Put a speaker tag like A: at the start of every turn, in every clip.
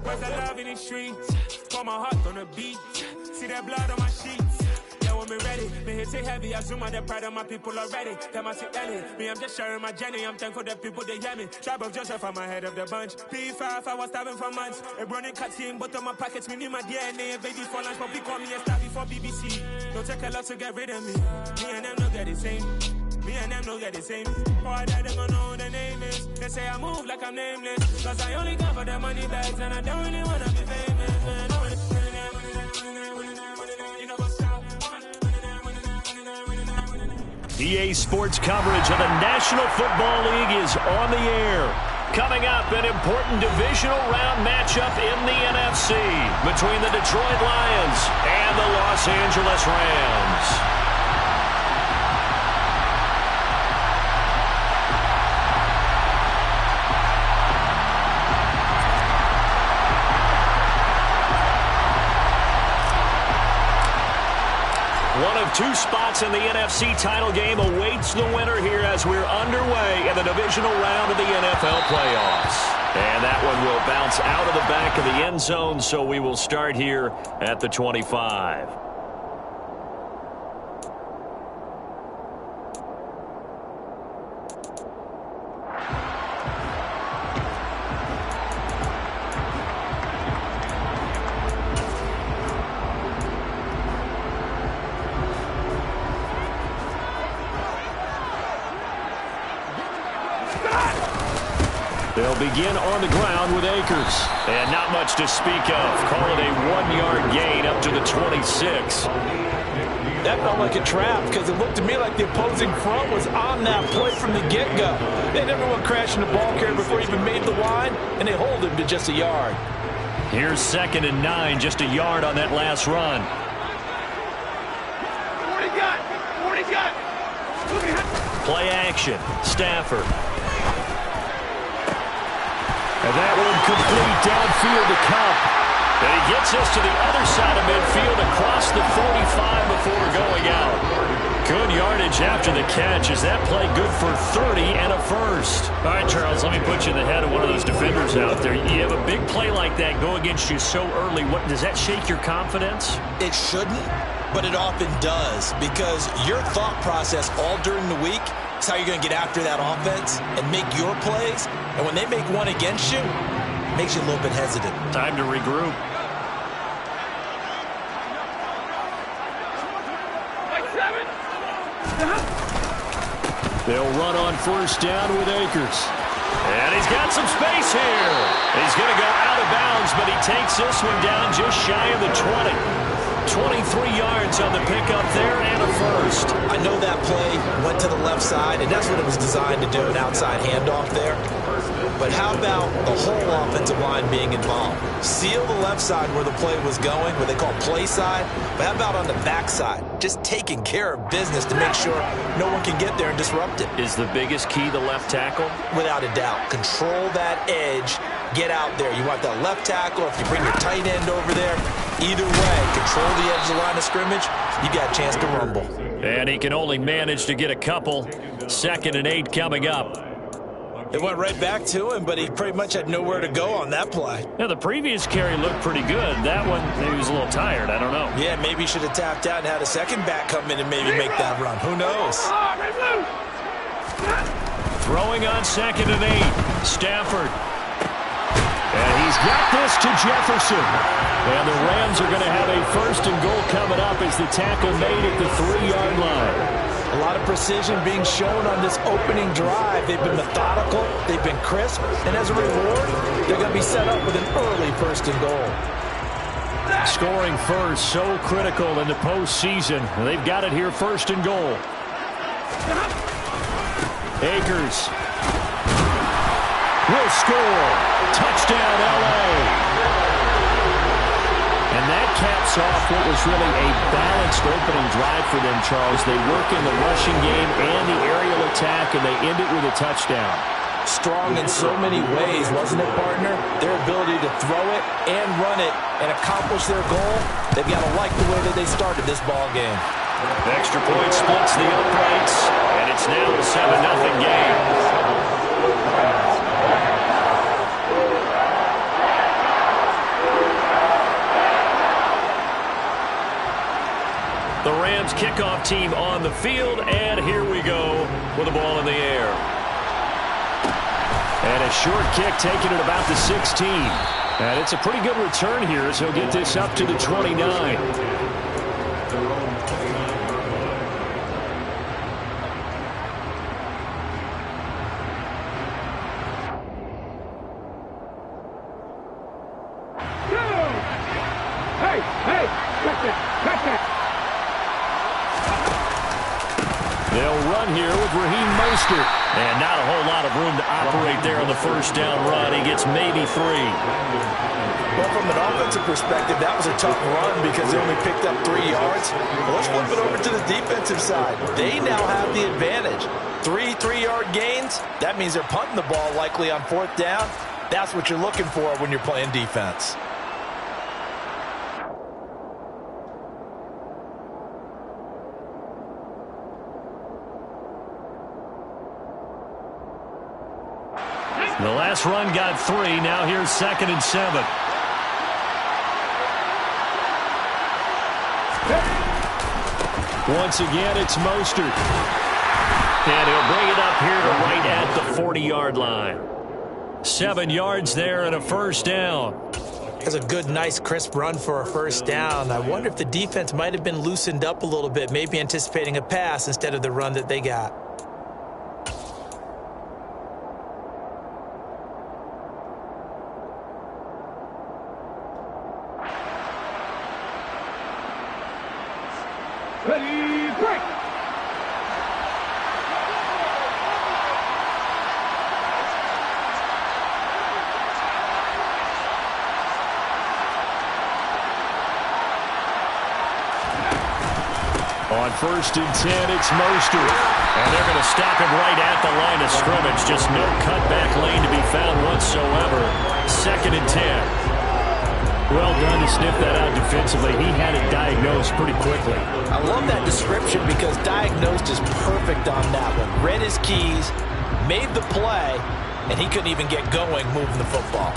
A: Where's the love in the streets? Pour my heart on the beat. See that blood on my sheets. Yeah, when we ready, me hit it heavy. I zoom on the pride of my people already. Them I see Ellie. Me, I'm just sharing my journey. I'm thankful that people they hear me. Tribe of Joseph, I'm ahead of the bunch. P5, I was starving for months. A running cutscene, but on my pockets, me need my DNA. Baby for lunch, but we call me a star before BBC. Don't take a lot to get rid of me. Me and them don't get the same. Me and them don't get the same. Boy, that them don't know who the name is. They say I move like I'm nameless. Cause I only come for the money bags and I don't really wanna be famous, man.
B: EA Sports coverage of the National Football League is on the air. Coming up, an important divisional round matchup in the NFC between the Detroit Lions and the Los Angeles Rams. One of two spots in the NFC title game awaits the winner here as we're underway in the divisional round of the NFL playoffs. And that one will bounce out of the back of the end zone, so we will start here at the 25. They'll begin on the ground with Akers. And not much to speak of. Call it a 1-yard gain up to the 26.
C: That felt like a trap because it looked to me like the opposing front was on that play from the get-go. They had everyone crashing the ball carrier before he even made the line, and they hold him to just a yard.
B: Here's 2nd and 9, just a yard on that last run. Play action. Stafford. And that one complete downfield to Kupp. And he gets us to the other side of midfield across the 45 before going out. Good yardage after the catch. Is that play good for 30 and a first? All right, Charles, let me put you in the head of one of those defenders out there. You have a big play like that go against you so early. What does that shake your confidence?
D: It shouldn't, but it often does because your thought process all during the week is how you're going to get after that offense and make your plays. And when they make one against you, it makes you a little bit hesitant.
B: Time to regroup. They'll run on first down with Akers. And he's got some space here. He's going to go out of bounds, but he takes this one down just shy of the 20. 23 yards on the pickup there and a first.
D: I know that play went to the left side, and that's what it was designed to do, an outside handoff there. But how about the whole offensive line being involved? Seal the left side where the play was going, what they call play side. But how about on the back side? Just taking care of business to make sure no one can get there and disrupt it.
B: Is the biggest key the left tackle?
D: Without a doubt. Control that edge. Get out there. You want that left tackle. If you bring your tight end over there, either way, control the edge of the line of scrimmage, you got a chance to rumble.
B: And he can only manage to get a couple. 2nd and 8 coming up.
D: It went right back to him, but he pretty much had nowhere to go on that play.
B: Yeah, the previous carry looked pretty good. That one, maybe he was a little tired. I don't know.
D: Yeah, maybe he should have tapped out and had a second back come in and maybe make that run. Who knows?
B: Throwing on 2nd and 8. Stafford. And he's got this to Jefferson. And the Rams are going to have a 1st and goal coming up as the tackle made at the 3-yard line.
C: A lot of precision being shown on this opening drive. They've been methodical, they've been crisp, and as a reward, they're going to be set up with an early 1st and goal.
B: Scoring first, so critical in the postseason. They've got it here, 1st and goal. Akers will score. Touchdown, L.A. And that caps off what was really a balanced opening drive for them, Charles. They work in the rushing game and the aerial attack, and they end it with a touchdown.
C: Strong in so many ways, wasn't it, partner? Their ability to throw it and run it and accomplish their goal, they've got to like the way that they started this ball game.
B: Extra point splits the uprights, and it's now a 7-0 game. Rams kickoff team on the field, and here we go with the ball in the air. And a short kick taken at about the 16. And it's a pretty good return here as he'll get this up to the 29. They'll run here with Raheem Mostert. And not a whole lot of room to operate there on the first down run. He gets maybe 3.
C: Well, from an offensive perspective, that was a tough run because they only picked up 3 yards. Well, let's flip it over to the defensive side. They now have the advantage. 3 3-yard gains, that means they're punting the ball likely on 4th down. That's what you're looking for when you're playing defense.
B: The last run got 3. Now here's 2nd and 7. Once again, it's Mostert. And he'll bring it up here to right at the 40-yard line. 7 yards there and a first down.
D: That's a good, nice, crisp run for a first down. I wonder if the defense might have been loosened up a little bit, maybe anticipating a pass instead of the run that they got.
A: Ready, break!
B: On 1st and 10, it's Mostert. And they're going to stop him right at the line of scrimmage. Just no cutback lane to be found whatsoever. 2nd and 10. Well done to sniff that out defensively. He had it diagnosed pretty quickly.
C: I love that description because diagnosed is perfect on that one. Read his keys, made the play, and he couldn't even get going moving the football.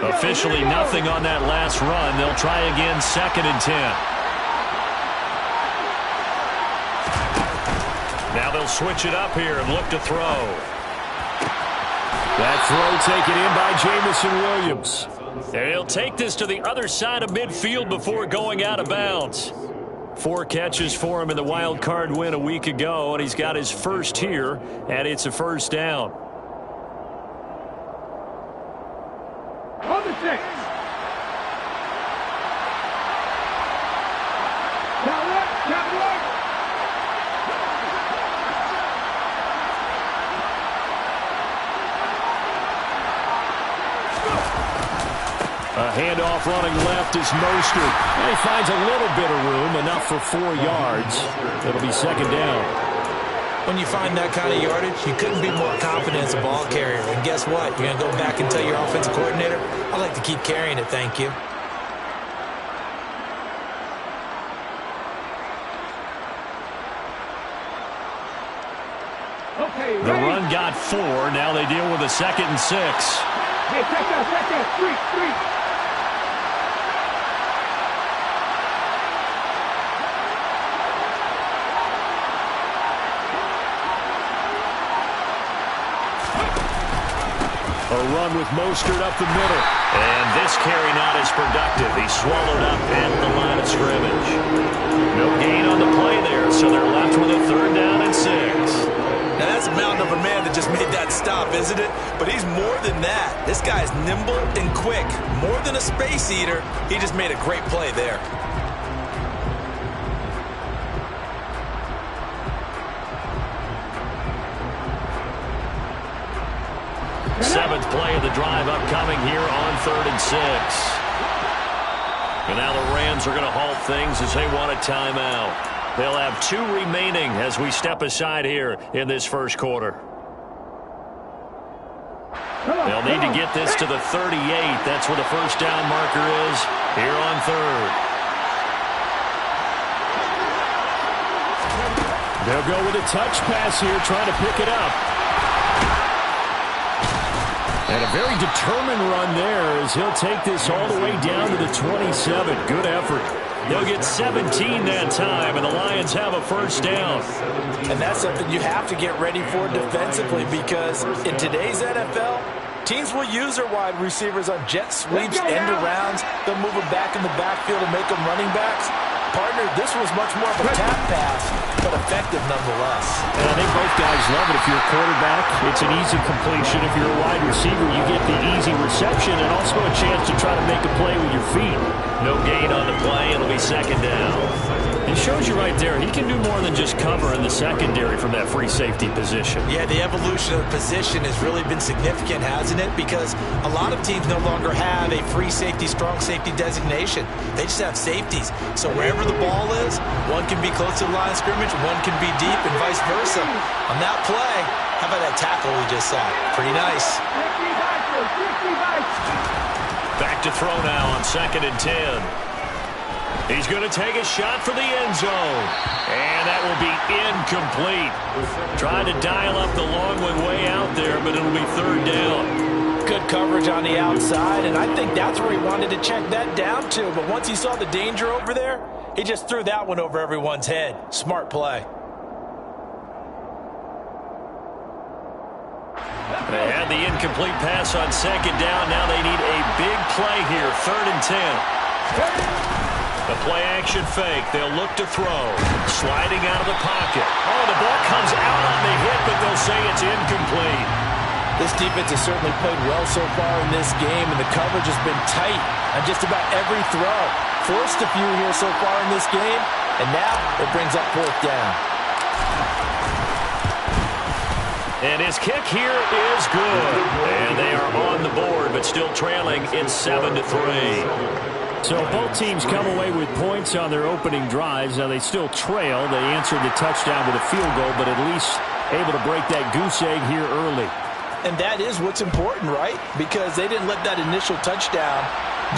B: Officially nothing on that last run. They'll try again 2nd and 10. Now they'll switch it up here and look to throw. That throw taken in by Jameson Williams. And he'll take this to the other side of midfield before going out of bounds. 4 catches for him in the wild card win a week ago, and he's got his first here, and it's a first down.
A: On the 6. Down left, down right.
B: A handoff running left is Mostert. And he finds a little bit of room, enough for 4 yards. It'll be 2nd down.
D: When you find that kind of yardage, you couldn't be more confident as a ball carrier. And guess what? You're going to go back and tell your offensive coordinator, I'd like to keep carrying it, thank you.
A: Okay,
B: The
A: ready?
B: run got 4. Now they deal with a 2nd and 6.
A: Hey, check that. 3.
B: A run with Mostert up the middle. And this carry not as productive. He swallowed up at the line of scrimmage. No gain on the play there, so they're left with a 3rd down and 6.
C: Now that's a mountain of a man that just made that stop, isn't it? But he's more than that. This guy's nimble and quick. More than a space eater, he just made a great play there.
B: Seventh play of the drive upcoming here on 3rd and 6. And now the Rams are going to halt things as they want a timeout. They'll have 2 remaining as we step aside here in this first quarter. They'll need to get this to the 38. That's where the first down marker is here on third.
E: They'll go with a touch pass here, trying to pick it up. And a very determined run there as he'll take this all the way down to the 27. Good effort.
B: They'll get 17 that time, and the Lions have a first down.
C: And that's something you have to get ready for defensively, because in today's NFL, teams will use their wide receivers on jet sweeps, end arounds. They'll move them back in the backfield and make them running backs. Partner, this was much more of a tap pass, but effective nonetheless.
E: And I think both guys love it. If you're a quarterback, it's an easy completion. If you're a wide receiver, you get the easy reception and also a chance to try to make a play with your feet.
B: No gain on the play. It'll be second down.
E: It shows you right there, he can do more than just cover in the secondary from that free safety position.
D: Yeah, the evolution of the position has really been significant, hasn't it? Because a lot of teams no longer have a free safety, strong safety designation. They just have safeties. So wherever the ball is, one can be close to the line of scrimmage, one can be deep, and vice versa. On that play, how about that tackle we just saw? Pretty nice.
B: Back to throw now on 2nd and 10. He's going to take a shot for the end zone. And that will be incomplete. Trying to dial up the long one way out there, but it'll be third down.
C: Good coverage on the outside, and I think that's where he wanted to check that down to. But once he saw the danger over there, he just threw that one over everyone's head. Smart play.
B: They had the incomplete pass on 2nd down. Now they need a big play here. 3rd and 10. The play action fake. They'll look to throw. Sliding out of the pocket. Oh, the ball comes out on the hit, but they'll say it's incomplete.
C: This defense has certainly played well so far in this game, and the coverage has been tight on just about every throw. Forced a few here so far in this game, and now it brings up 4th down.
B: And his kick here is good. And they are on the board, but still trailing. It's 7-3.
E: So both teams come away with points on their opening drives. Now they still trail. They answered the touchdown with a field goal, but at least able to break that goose egg here early.
C: And that is what's important, right? Because they didn't let that initial touchdown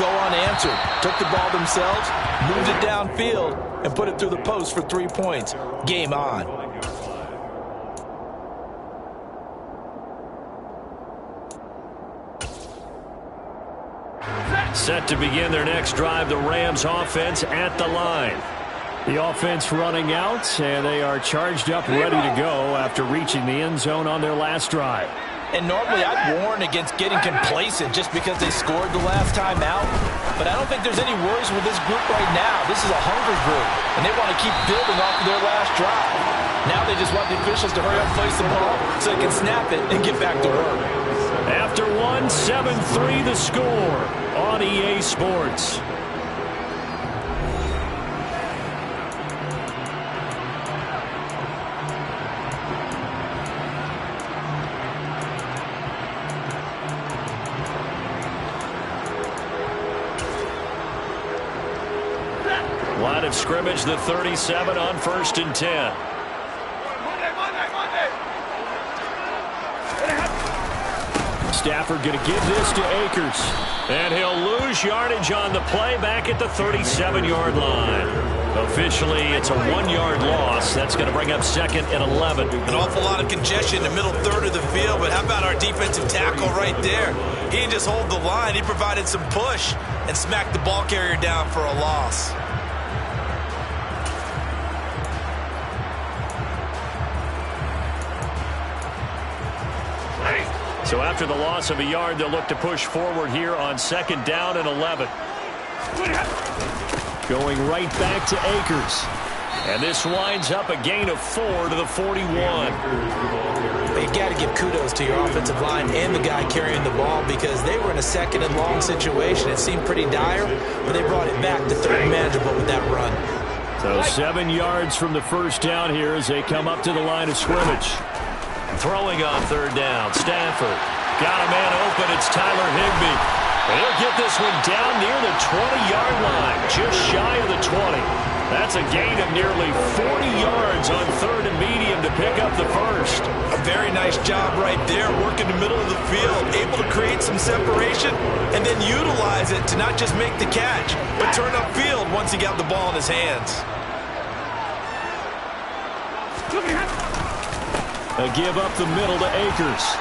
C: go unanswered. Took the ball themselves, moved it downfield, and put it through the post for 3 points. Game on.
B: Set to begin their next drive, the Rams offense at the line.
E: The offense running out, and they are charged up, ready to go after reaching the end zone on their last drive.
C: And normally I'd warn against getting complacent just because they scored the last time out. But I don't think there's any worries with this group right now. This is a hungry group, and they want to keep building off of their last drive. Now they just want the officials to hurry up, place the ball, so they can snap it and get back to work.
B: After 7-3 the score on EA Sports. Line of scrimmage, the 37 on 1st and 10.
E: Stafford going to give this to Akers.
B: And he'll lose yardage on the play back at the 37-yard line. Officially, it's a 1-yard loss. That's going to bring up 2nd and 11.
D: An awful lot of congestion in the middle third of the field, but how about our defensive tackle right there? He didn't just hold the line. He provided some push and smacked the ball carrier down for a loss.
B: So after the loss of a yard, they'll look to push forward here on 2nd down and 11.
E: Going right back to Akers.
B: And this winds up a gain of 4 to the 41.
D: You got to give kudos to your offensive line and the guy carrying the ball, because they were in a 2nd and long situation. It seemed pretty dire, but they brought it back to 3rd and manageable with that run.
E: So 7 yards from the first down here as they come up to the line of scrimmage.
B: Throwing on 3rd down, Stafford. Got a man open, it's Tyler Higbee. And he'll get this one down near the 20-yard line, just shy of the 20. That's a gain of nearly 40 yards on 3rd and medium to
E: pick up the first.
D: A very nice job right there, working the middle of the field, able to create some separation and then utilize it to not just make the catch, but turn upfield once he got the ball in his hands.
E: A give up the middle to Akers.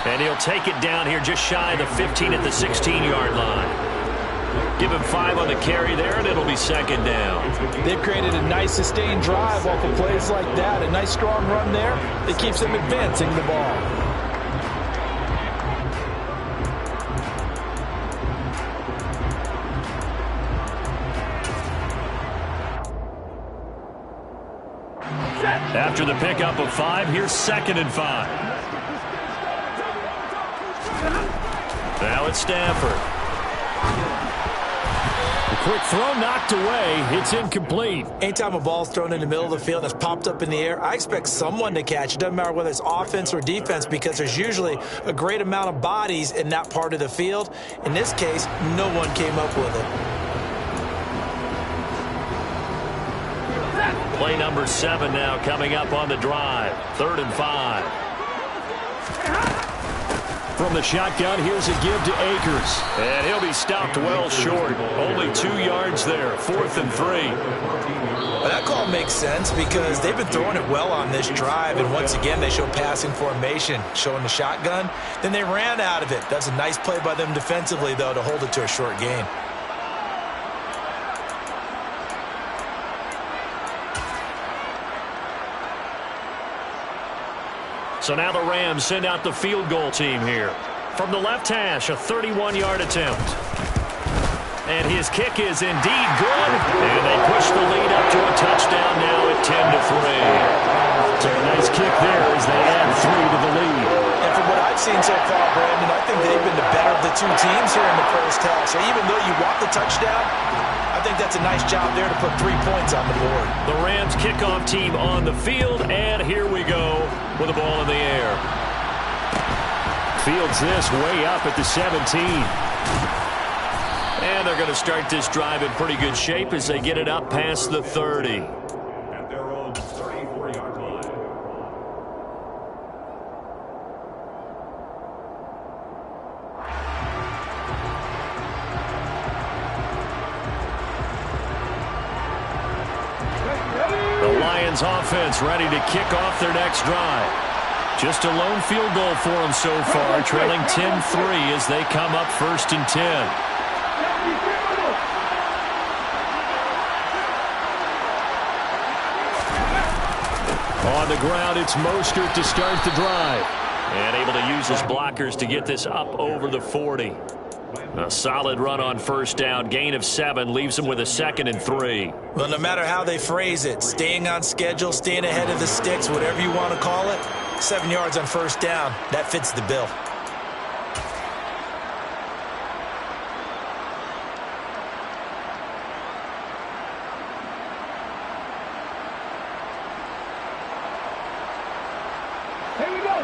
E: And he'll take it down here just shy of the 15 at the 16-yard line. Give him 5 on the carry there, and it'll be second down.
C: They've created a nice sustained drive off of plays like that. A nice strong run there. It keeps them advancing the ball.
E: After the pickup of 5, here's 2nd and 5. Now it's Stafford. A quick throw knocked away. It's incomplete.
D: Anytime a ball's thrown in the middle of the field that's popped up in the air, I expect someone to catch. It doesn't matter whether it's offense or defense because there's usually a great amount of bodies in that part of the field. In this case, no one came up with it.
E: Play number 7 now coming up on the drive. 3rd and 5. From the shotgun, here's a give to Akers. And he'll be stopped well short. Only 2 yards there. 4th and 3.
D: Well, that call makes sense because they've been throwing it well on this drive. And once again, they show passing formation, showing the shotgun. Then they ran out of it. That's a nice play by them defensively, though, to hold it to a short gain.
E: So now the Rams send out the field goal team here. From the left hash, a 31-yard attempt. And his kick is indeed good. And they push the lead up to a touchdown now at 10-3. So a nice kick there as they add 3 to the lead.
D: And from what I've seen so far, Brandon, I think they've been the better of the 2 teams here in the first half. So even though you want the touchdown, I think that's a nice job there to put 3 points on the board.
E: The Rams kickoff team on the field, and here we go with the ball in the air. Fields this way up at the 17. And they're going to start this drive in pretty good shape as they get it up past the 30.
A: At their own 34-yard line.
E: The Lions offense ready to kick off their next drive. Just a lone field goal for them so far, trailing 10-3 as they come up 1st and 10. On the ground, it's Mostert to start the drive. And able to use his blockers to get this up over the 40. A solid run on 1st down. Gain of 7 leaves them with a 2nd and 3.
D: Well, no matter how they phrase it, staying on schedule, staying ahead of the sticks, whatever you want to call it, 7 yards on 1st down, that fits the bill.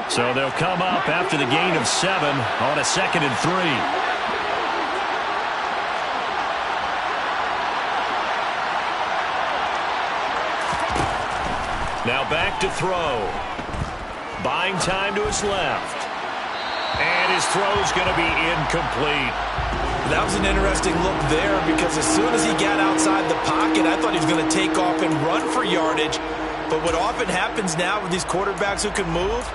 E: So they'll come up after the gain of 7 on a 2nd and 3. Now back to throw. Buying time to his left. And his throw's going to be incomplete.
D: That was an interesting look there because as soon as he got outside the pocket, I thought he was going to take off and run for yardage. But what often happens now with these quarterbacks who can move,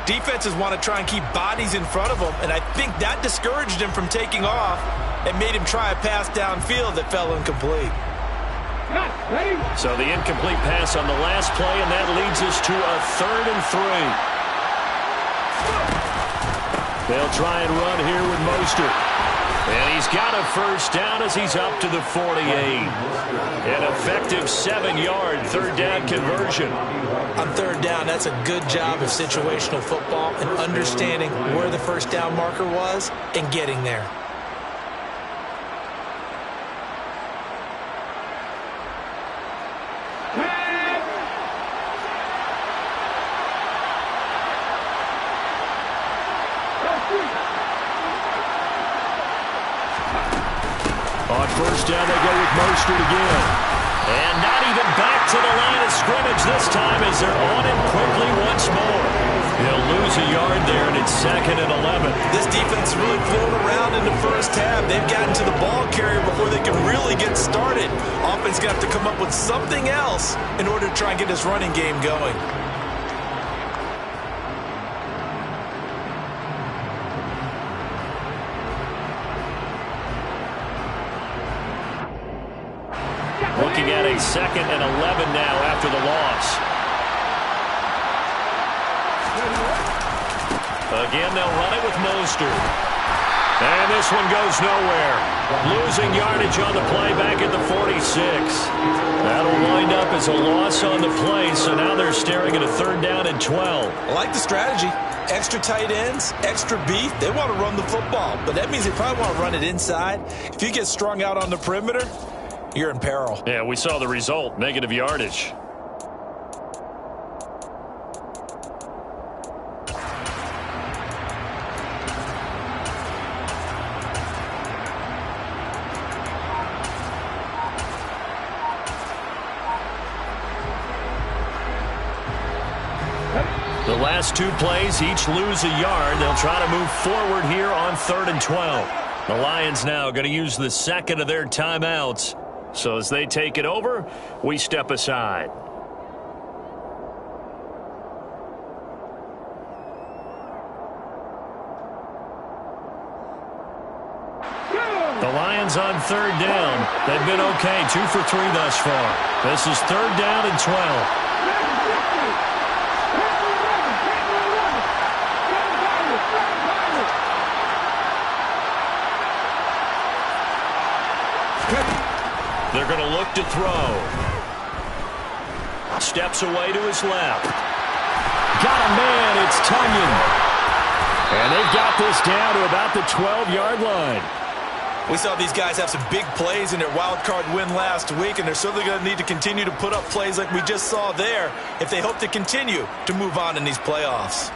D: defenses want to try and keep bodies in front of them, and I think that discouraged him from taking off and made him try a pass downfield that fell incomplete.
E: So the incomplete pass on the last play, and that leads us to a 3rd and 3. They'll try and run here with Mostert. And he's got a 1st down as he's up to the 48. An effective 7-yard 3rd down conversion.
D: On 3rd down, that's a good job of situational football and understanding where the 1st down marker was and getting there.
E: On 1st down, they go with Mostert again. And not even back to the line of scrimmage this time as they're on him quick It's 2nd and 11.
D: This defense really flown around in the first half. They've gotten to the ball carrier before they can really get started. Offense going to have to come up with something else in order to try and get this running game going.
E: Looking at a 2nd and 11 now after the loss. Again, they'll run it with Mostert. And this one goes nowhere. Losing yardage on the play back at the 46. That'll wind up as a loss on the play, so now they're staring at a 3rd down and 12.
D: I like the strategy. Extra tight ends, extra beef. They want to run the football, but that means they probably want to run it inside. If you get strung out on the perimeter, you're in peril.
E: Yeah, we saw the result, negative yardage. The last 2 plays, each lose a yard. They'll try to move forward here on 3rd and 12. The Lions now going to use the 2nd of their timeouts. So as they take it over, we step aside. The Lions on 3rd down. They've been okay, 2 for 3 thus far. This is 3rd down and 12. They're going to look to throw. Steps away to his left. Got a man, it's Tonyan. And they've got this down to about the 12-yard line.
D: We saw these guys have some big plays in their wild card win last week, and they're certainly going to need to continue to put up plays like we just saw there if they hope to continue to move on in these playoffs.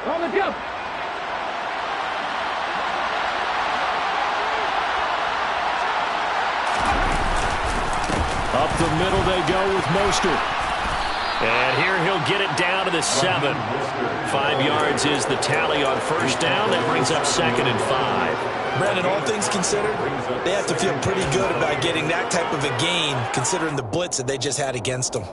A: On the jump.
E: Up the middle they go with Mostert. And here he'll get it down to the 7. 5 yards is the tally on 1st down. That brings up 2nd and 5.
D: Brandon, all things considered, they have to feel pretty good about getting that type of a gain considering the blitz that they just had against them.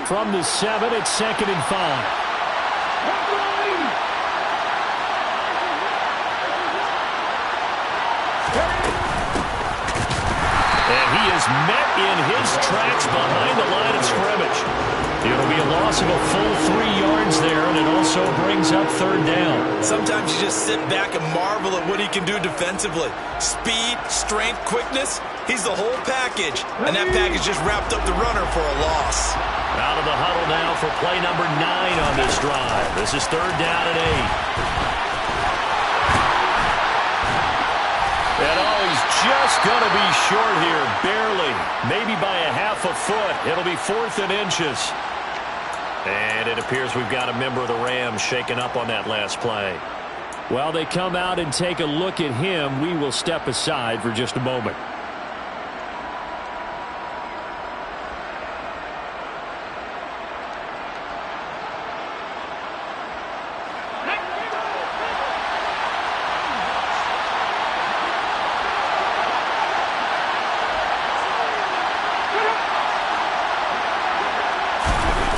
E: From the 7, it's 2nd and 5. And he is met in his tracks behind the line of scrimmage. It'll be a loss of a full 3 yards there, and it also brings up 3rd down.
D: Sometimes you just sit back and marvel at what he can do defensively. Speed, strength, quickness, he's the whole package. And that package just wrapped up the runner for a loss.
E: Out of the huddle now for play number 9 on this drive. This is 3rd down and 8. And he's just going to be short here, barely, maybe by a half a foot. It'll be 4th and inches. And it appears we've got a member of the Rams shaken up on that last play. While they come out and take a look at him, we will step aside for just a moment.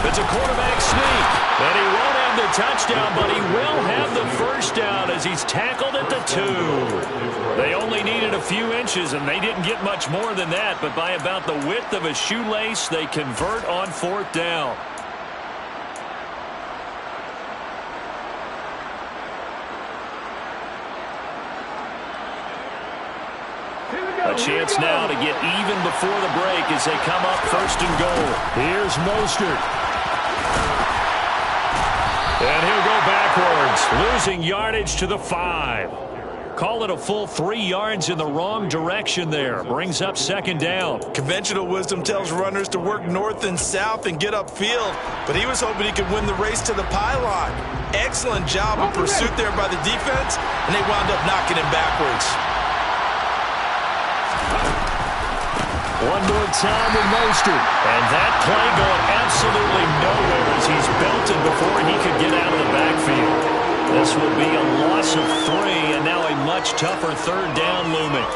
E: It's a quarterback sneak, and he won't have the touchdown, but he will have the 1st down as he's tackled at the 2. They only needed a few inches, and they didn't get much more than that, but by about the width of a shoelace, they convert on 4th down. A chance now to get even before the break as they come up 1st and goal. Here's Mostert. And he'll go backwards, losing yardage to the 5. Call it a full 3 yards in the wrong direction there. Brings up second down.
D: Conventional wisdom tells runners to work north and south and get upfield, but he was hoping he could win the race to the pylon. Excellent job of pursuit there by the defense, and they wound up knocking him backwards.
E: One more time with Mostert. And that play going absolutely nowhere as he's belted before he could get out of the backfield. This will be a loss of 3, and now a much tougher third down looming.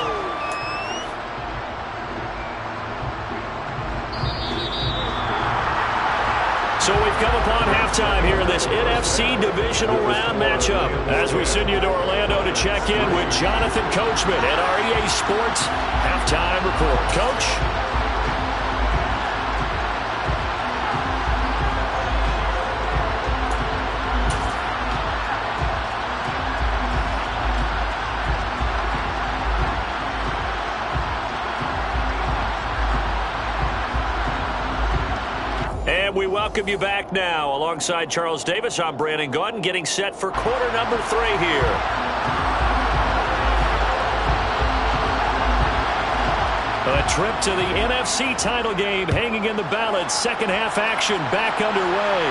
E: So we've come upon halftime here in this NFC Divisional Round matchup as we send you to Orlando to check in with Jonathan Coachman at our EA Sports Halftime Report. Coach? And we welcome you back now. Alongside Charles Davis, I'm Brandon Gaudin, getting set for quarter number 3 here. A trip to the NFC title game hanging in the balance. Second half action back underway.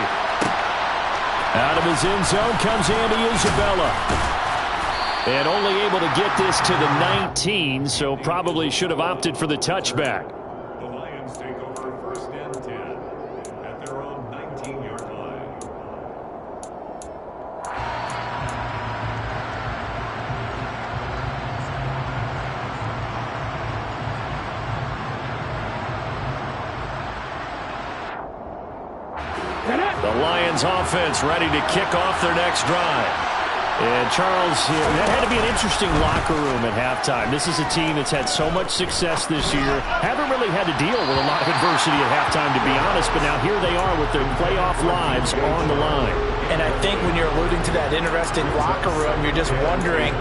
E: Out of his end zone comes Andy Isabella. And only able to get this to the 19, so probably should have opted for the touchback. The Lions offense ready to kick off their next drive. And Charles, that had to be an interesting locker room at halftime. This is a team that's had so much success this year. Haven't really had to deal with a lot of adversity at halftime, to be honest. But now here they are with their playoff lives on the line.
D: And I think when you're alluding to that interesting locker room, you're just wondering,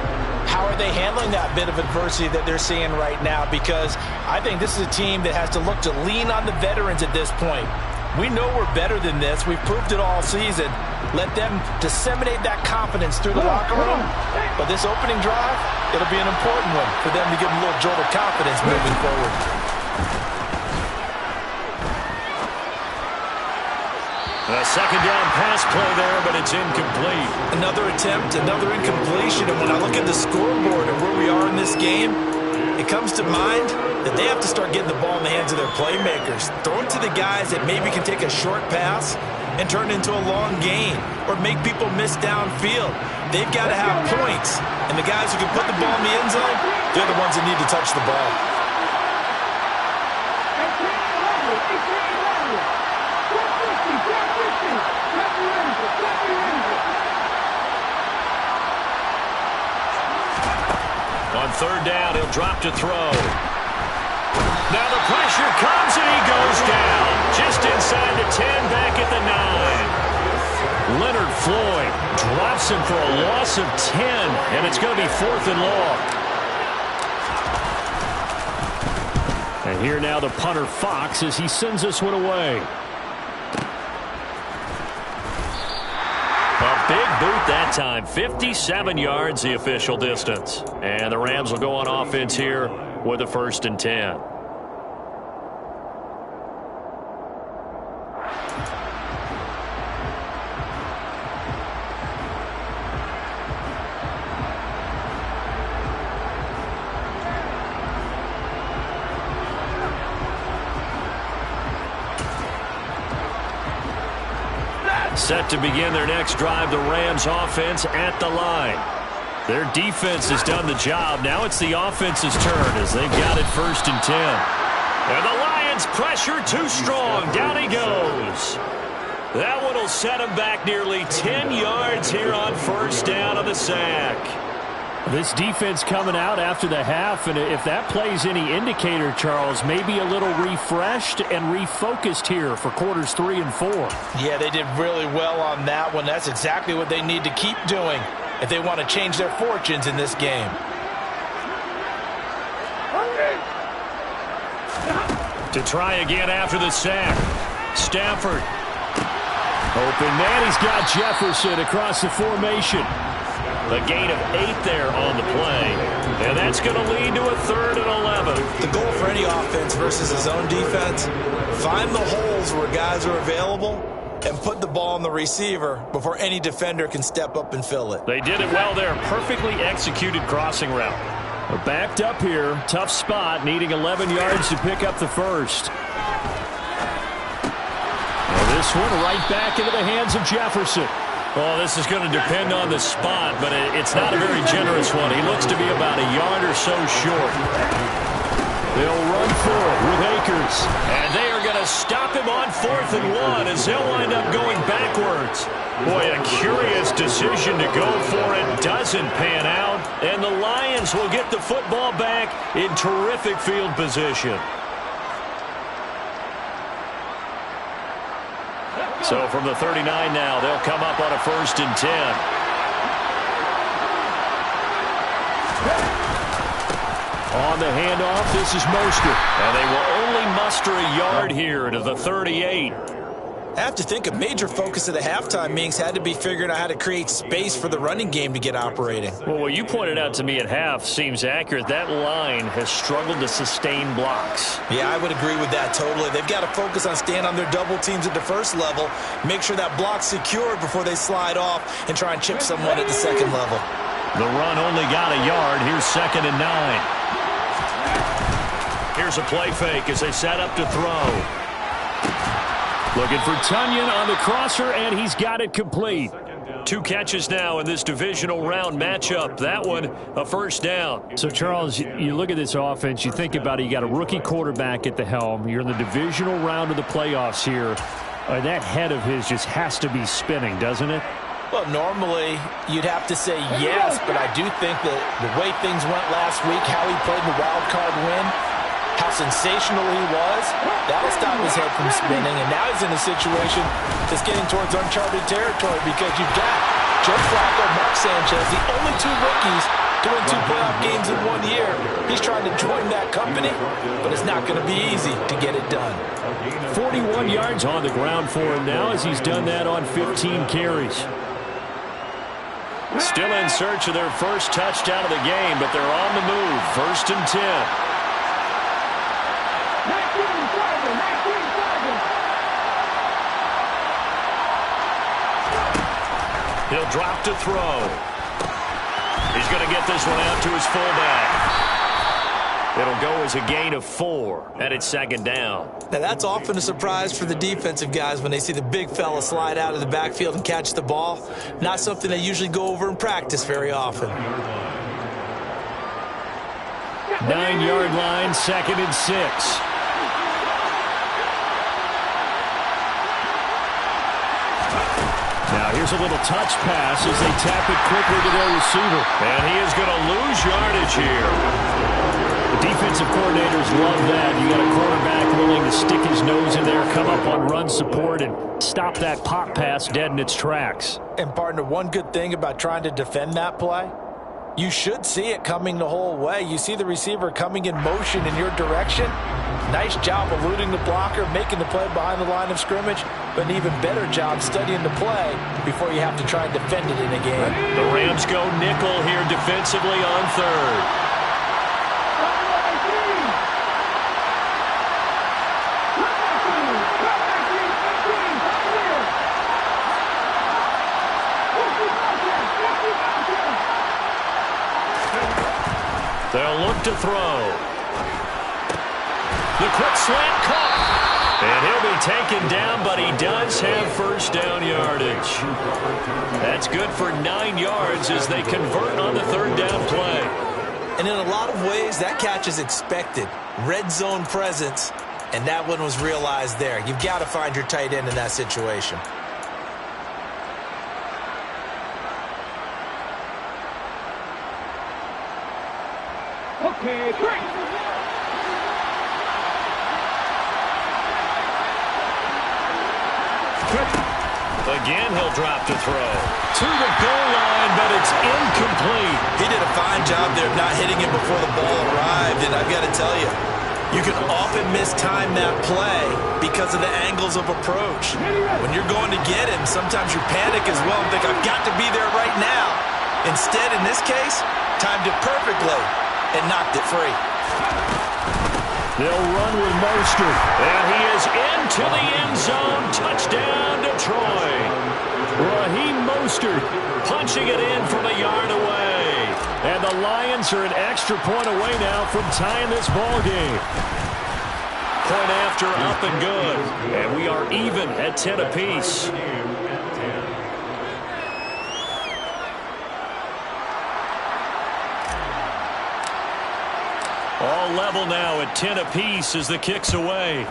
D: how are they handling that bit of adversity that they're seeing right now? Because I think this is a team that has to look to lean on the veterans at this point. We know we're better than this. We've proved it all season. Let them disseminate that confidence through the locker room. But this opening drive, it'll be an important one for them to give them a little jolt of confidence moving forward.
E: A second down pass play there, but it's incomplete.
D: Another attempt, another incompletion. And when I look at the scoreboard and where we are in this game, it comes to mind that they have to start getting the ball in the hands of their playmakers. Throw it to the guys that maybe can take a short pass and turn it into a long gain or make people miss downfield. They've got to have points. And the guys who can put the ball in the end zone, they're the ones that need to touch the ball.
E: On third down, he'll drop to throw. Now the pressure comes and he goes down. Just inside the 10, back at the 9. Leonard Floyd drops him for a loss of 10, and it's going to be 4th and long. And here now the punter Fox as he sends this one away. A big boot that time. 57 yards the official distance. And the Rams will go on offense here with a 1st and 10. Set to begin their next drive, the Rams offense at the line. Their defense has done the job. Now it's the offense's turn as they've got it 1st and 10. And the Lions pressure too strong. Down he goes. That one will set him back nearly 10 yards here on 1st down of the sack. This defense coming out after the half, and if that plays any indicator, Charles, maybe a little refreshed and refocused here for quarters 3 and 4.
D: Yeah, they did really well on that one. That's exactly what they need to keep doing if they want to change their fortunes in this game.
E: To try again after the sack. Stafford. Open man, he's got Jefferson across the formation. A gain of 8 there on the play. And that's going to lead to a 3rd and 11.
D: The goal for any offense versus his own defense, find the holes where guys are available and put the ball on the receiver before any defender can step up and fill it.
E: They did it well there. Perfectly executed crossing route.
B: We're backed up here. Tough spot, needing 11 yards to pick up the first. And this one right back into the hands of Jefferson.
E: Well, this is going to depend on the spot, but it's not a very generous one. He looks to be about a yard or so short.
B: They'll run for it with Akers.
E: And they are going to stop him on 4th and 1 as they'll wind up going backwards. Boy, a curious decision to go for it. Doesn't pan out. And the Lions will get the football back in terrific field position. So from the 39 now, they'll come up on a 1st and 10.
B: On the handoff, this is Mostert.
E: And they will only muster a yard here to the 38.
D: I have to think a major focus of the halftime meetings had to be figuring out how to create space for the running game to get operating.
E: Well, what you pointed out to me at half seems accurate. That line has struggled to sustain blocks.
D: Yeah, I would agree with that totally. They've got to focus on staying on their double teams at the first level, make sure that block's secured before they slide off and try and chip someone at the second level.
E: The run only got a yard. Here's 2nd and 9. Here's a play fake as they set up to throw.
B: Looking for Tunyon on the crosser, and he's got it complete.
E: 2 catches now in this divisional round matchup. That one, a 1st down.
B: So, Charles, you look at this offense, you think about it, you got a rookie quarterback at the helm. You're in the divisional round of the playoffs here. That head of his just has to be spinning, doesn't it?
C: Well, normally you'd have to say yes, but I do think that the way things went last week, how he played in the wild card win, how sensational he was, that'll stop his head from spinning. And now he's in a situation that's getting towards uncharted territory because you've got Joe Flacco, Mark Sanchez, the only 2 rookies to win 2 playoff games in 1 year. He's trying to join that company, but it's not going to be easy to get it done.
B: 41 yards on the ground for him now as he's done that on 15 carries.
E: Still in search of their first touchdown of the game, but they're on the move. 1st and 10. He'll drop to throw. He's going to get this one out to his fullback. It'll go as a gain of 4, and it's 2nd down.
D: Now, that's often a surprise for the defensive guys when they see the big fella slide out of the backfield and catch the ball. Not something they usually go over in practice very often.
B: 9-yard line, 2nd and 6. Now here's a little touch pass as they tap it quickly to their receiver.
E: And he is going to lose yardage here.
B: The defensive coordinators love that. You got a quarterback willing to stick his nose in there, come up on run support, and stop that pop pass dead in its tracks.
C: And, partner, one good thing about trying to defend that play, you should see it coming the whole way. You see the receiver coming in motion in your direction. Nice job eluding the blocker, making the play behind the line of scrimmage, but an even better job studying the play before you have to try and defend it in a game.
E: The Rams go nickel here defensively on 3rd. They'll look to throw. The quick slant caught. And he'll be taken down, but he does have 1st down yardage. That's good for 9 yards as they convert on the 3rd down play.
D: And in a lot of ways, that catch is expected. Red zone presence, and that one was realized there. You've got to find your tight end in that situation.
A: Okay, 3.
E: Again, he'll drop to throw. To the goal line, but it's incomplete.
D: He did a fine job there of not hitting him before the ball arrived, and I've got to tell you, you can often mistime that play because of the angles of approach. When you're going to get him, sometimes you panic as well and think, I've got to be there right now. Instead, in this case, timed it perfectly and knocked it free.
E: They'll run with Mostert. And he is into the end zone. Touchdown, Detroit. Raheem Mostert punching it in from a yard away. And the Lions are an extra point away now from tying this ball game. Point after, up and good. And we are even at 10 apiece. All level now at 10 apiece as the kick's away.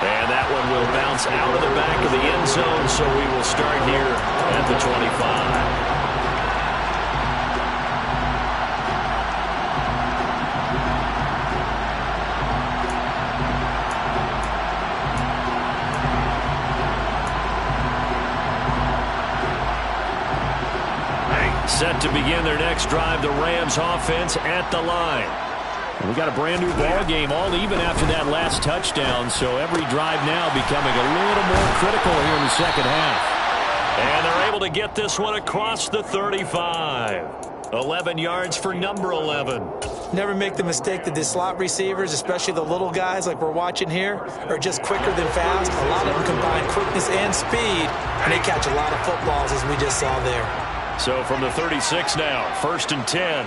E: And that one will bounce out of the back of the end zone, so we will start here at the 25. Set to begin their next drive, the Rams offense at the line. We got a brand new ball game, all even after that last touchdown, so every drive now becoming a little more critical here in the second half. And they're able to get this one across the 35. 11 yards for number 11.
D: Never make the mistake that the slot receivers, especially the little guys like we're watching here, are just quicker than fast. A lot of them combine quickness and speed, and they catch a lot of footballs as we just saw there.
E: So from the 36 now, 1st and 10.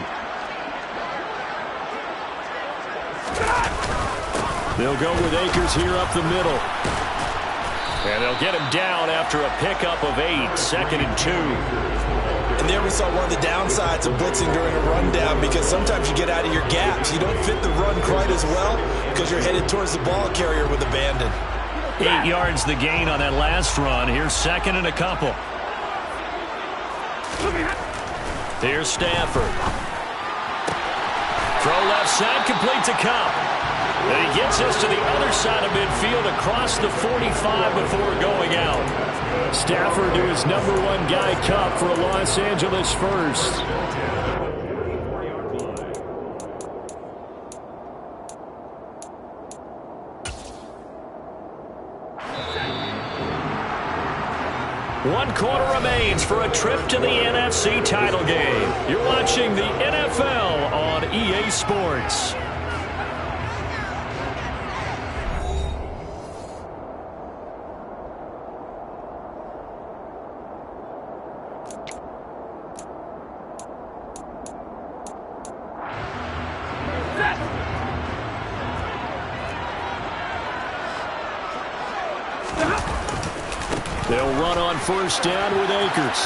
E: They'll go with Akers here up the middle. And they'll get him down after a pickup of 8, 2nd and 2.
D: And there we saw one of the downsides of blitzing during a rundown, because sometimes you get out of your gaps. You don't fit the run quite as well because you're headed towards the ball carrier with abandon.
E: 8 yards the gain on that last run. Here's 2nd and a couple. Here's Stafford. Throw left side, complete to Kupp. And he gets us to the other side of midfield across the 45 before going out. Stafford to his number 1 guy, Kupp, for a Los Angeles first. One quarter remains for a trip to the NFC title game. You're watching the NFL on EA Sports. They'll run on 1st down with Akers.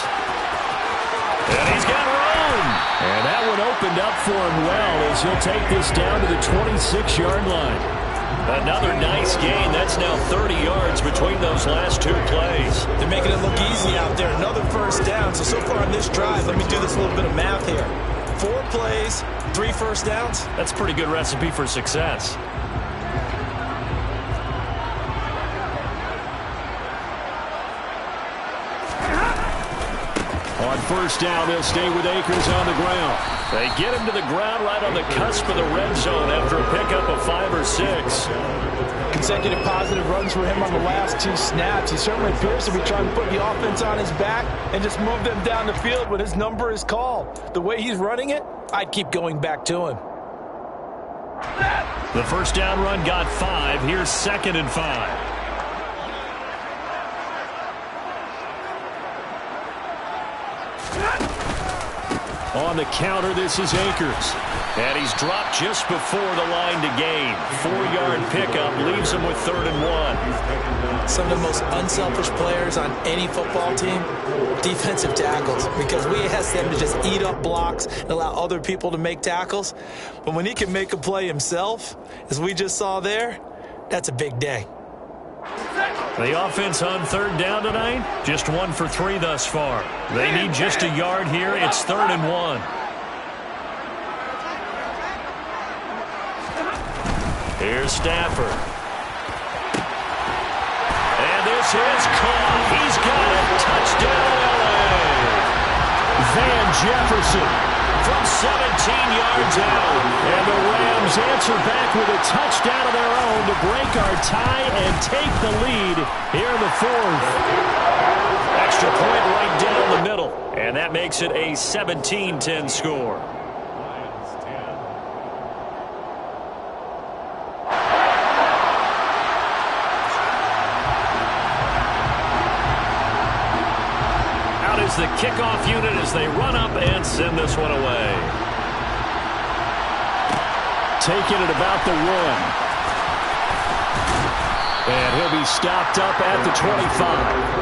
E: And he's got room. And that one opened up for him well as he'll take this down to the 26-yard line. Another nice gain. That's now 30 yards between those last 2 plays.
D: They're making it look easy out there. Another 1st down. So far in this drive, let me do this little bit of math here. 4 plays, 3 1st downs.
E: That's a pretty good recipe for success. On 1st down, they'll stay with Akers on the ground. They get him to the ground right on the cusp of the red zone after a pickup of 5 or 6.
C: Consecutive positive runs for him on the last 2 snaps. He certainly appears to be trying to put the offense on his back and just move them down the field when his number is called. The way he's running it, I'd keep going back to him.
E: The 1st down run got 5. Here's 2nd and 5. On the counter, this is Akers. And he's dropped just before the line to gain. 4-yard pickup leaves him with 3rd and 1.
D: Some of the most unselfish players on any football team, defensive tackles, because we ask them to just eat up blocks and allow other people to make tackles. But when he can make a play himself, as we just saw there, that's a big day.
E: The offense on 3rd down tonight, just 1 for 3 thus far. They need just a yard here. It's 3rd and 1. Here's Stafford. And this is caught. He's got it. Touchdown, LA. Van Jefferson from 17 yards out. And the Rams answer back with a touchdown of their own to break our tie and take the lead here in the 4th. extra point right down the middle. And that makes it a 17-10 score. Out is the kickoff unit as they run up and send this one away. Taking it about the 1. And he'll be stopped up at the 25.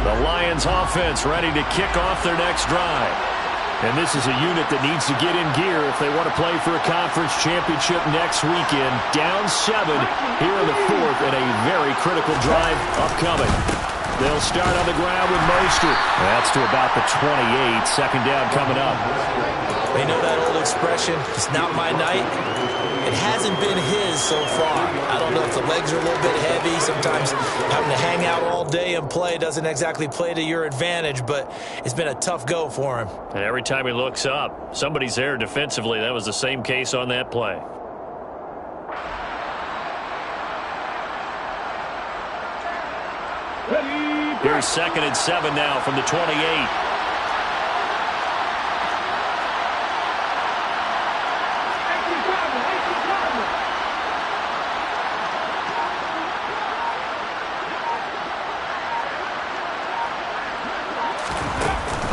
E: The Lions offense ready to kick off their next drive. And this is a unit that needs to get in gear if they want to play for a conference championship next weekend. Down 7 here in the 4th and a very critical drive upcoming. They'll start on the ground with Mostert. That's to about the 28. Second down coming up.
D: They know that old expression, it's not my night. It hasn't been his so far. I don't know if the legs are a little bit heavy. Sometimes having to hang out all day and play doesn't exactly play to your advantage, but it's been a tough go for him.
E: And every time he looks up, somebody's there defensively. That was the same case on that play. Here's 2nd and 7 now from the 28.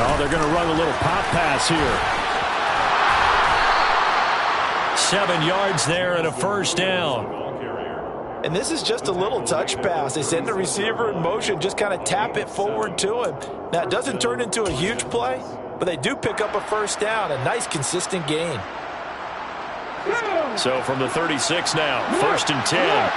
E: Oh, they're going to run a little pop pass here. 7 yards there and a first down.
C: And this is just a little touch pass. They send the receiver in motion, just kind of tap it forward to him. Now, it doesn't turn into a huge play, but they do pick up a first down, a nice, consistent gain.
E: So from the 36 now, 1st and 10.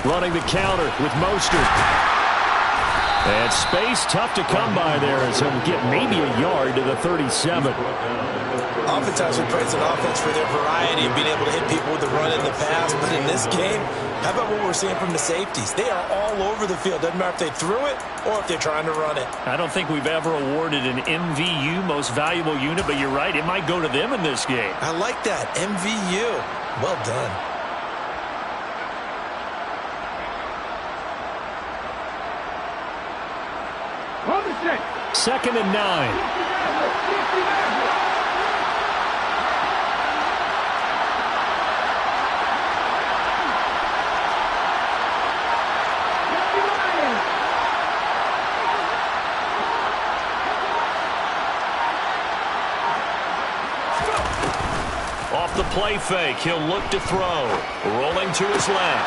E: Running the counter with Mostert. And space tough to come by there as he'll get maybe a yard to the 37.
D: Oftentimes we praise an offense for their variety of being able to hit people with the run and the pass. But in this game, how about what we're seeing from the safeties? They are all over the field. Doesn't matter if they threw it or if they're trying to run it.
E: I don't think we've ever awarded an MVU, most valuable unit, but you're right. It might go to them in this game.
D: I like that. MVU. Well done.
E: Second and 9. Off the play fake, he'll look to throw. Rolling to his left.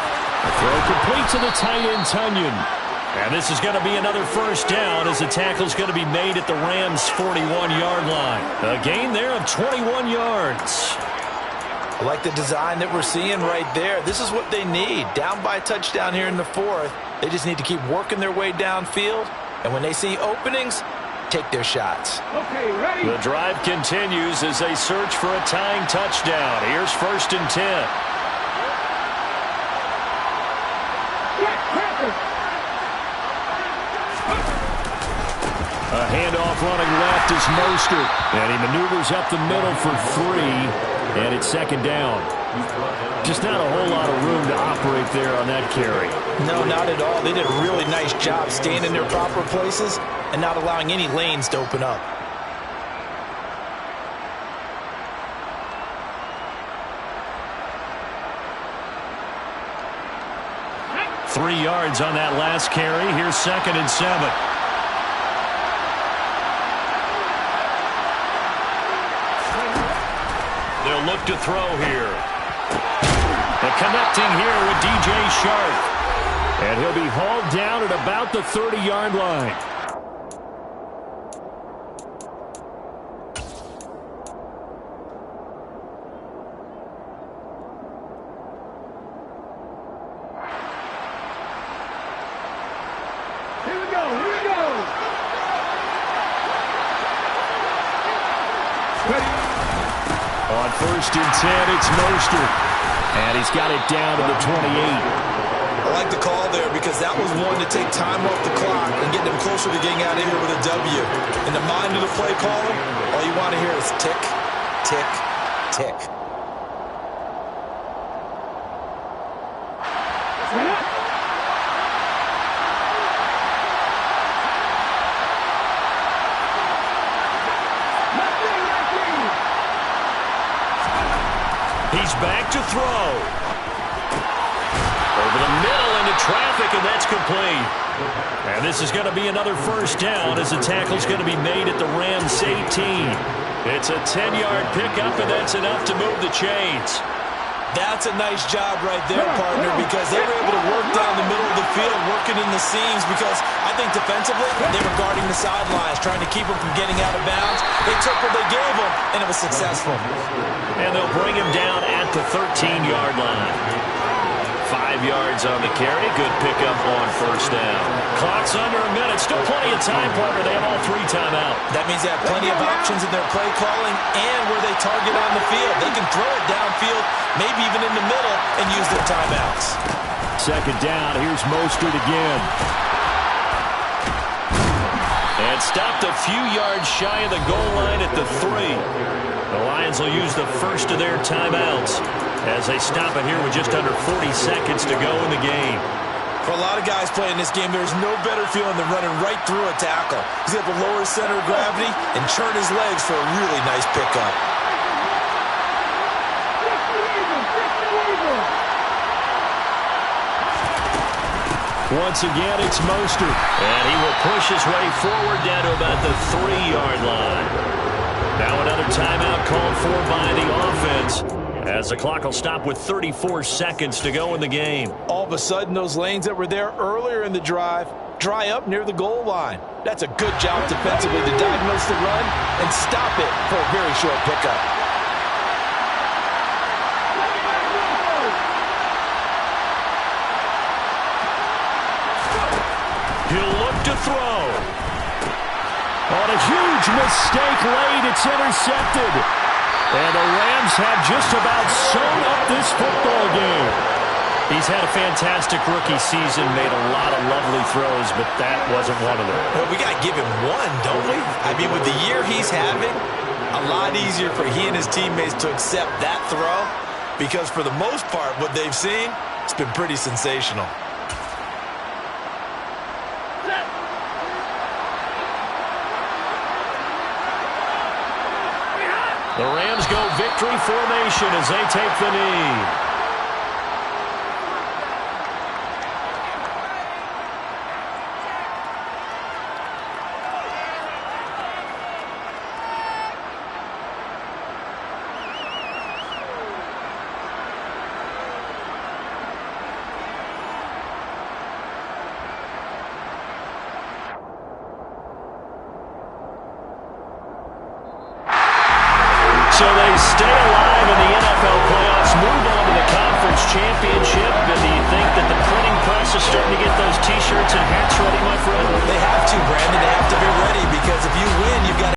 E: Throw complete to the tight end, Tunyon. And this is going to be another first down as the tackle's going to be made at the Rams' 41-yard line. A gain there of 21 yards.
C: I like the design that we're seeing right there. This is what they need. Down by a touchdown here in the 4th. They just need to keep working their way downfield. And when they see openings, take their shots.
A: Okay, ready?
E: The drive continues as they search for a tying touchdown. Here's 1st and 10. A handoff running left is Mostert. And he maneuvers up the middle for 3. And it's 2nd down. Just not a whole lot of room to operate there on that carry.
C: No, not at all. They did a really nice job staying in their proper places and not allowing any lanes to open up.
E: Three yards on that last carry. Here's 2nd and 7. They'll look to throw here. And connecting here with DJ Shark. And he'll be hauled down at about the 30-yard line.
A: Here we go.
B: On 1st and 10, it's Mostert. And he's got it down to the 28.
D: I like the call there because that was one to take time off the clock and get them closer to getting out of here with a W. In the mind of the play caller, all you want to hear is tick, tick, tick.
E: He's back to throw. Over the middle into traffic, and that's complete. And this is going to be another first down as the tackle's going to be made at the Rams 18. It's a 10-yard pickup, and that's enough to move the chains.
D: That's a nice job right there, partner, because they were able to work down the middle of the field, working in the seams, because I think defensively they were guarding the sidelines, trying to keep them from getting out of bounds. They took what they gave them, and it was successful.
E: And they'll bring him down at the 13-yard line. 5 yards on the carry. Good pickup on first down. Clock's under a minute. Still plenty of time, partner. They have all 3 timeouts.
D: That means they have plenty of options in their play calling and where they target on the field. They can throw it downfield, maybe even in the middle, and use their timeouts.
B: 2nd down. Here's Mostert again.
E: And stopped a few yards shy of the goal line at the 3. The Lions will use the first of their timeouts as they stop it here with just under 40 seconds to go in the game.
D: For a lot of guys playing this game, there's no better feeling than running right through a tackle. He's able to lower his center of gravity and churn his legs for a really nice pickup.
E: Once again, it's Mostert. And he will push his way forward down to about the 3-yard line. Now another timeout called for by the offense, as the clock will stop with 34 seconds to go in the game.
D: All of a sudden, those lanes that were there earlier in the drive dry up near the goal line. That's a good job defensively to diagnose the run and stop it for a very short pickup.
E: He'll look to throw.
B: On a huge mistake late, it's intercepted. And the Rams have just about sewn up this football game.
E: He's had a fantastic rookie season, made a lot of lovely throws, but that wasn't one of them.
D: Well, we got to give him one, don't we? I mean, with the year he's having, a lot easier for he and his teammates to accept that throw, because for the most part, what they've seen, it's been pretty sensational.
E: The Rams go victory formation as they take the knee. So they stay alive in the NFL playoffs, move on to the conference championship. And do you think that the printing press is starting to get those T-shirts and hats ready, my friend?
D: They have to, Brandon. They have to be ready, because if you win, you've got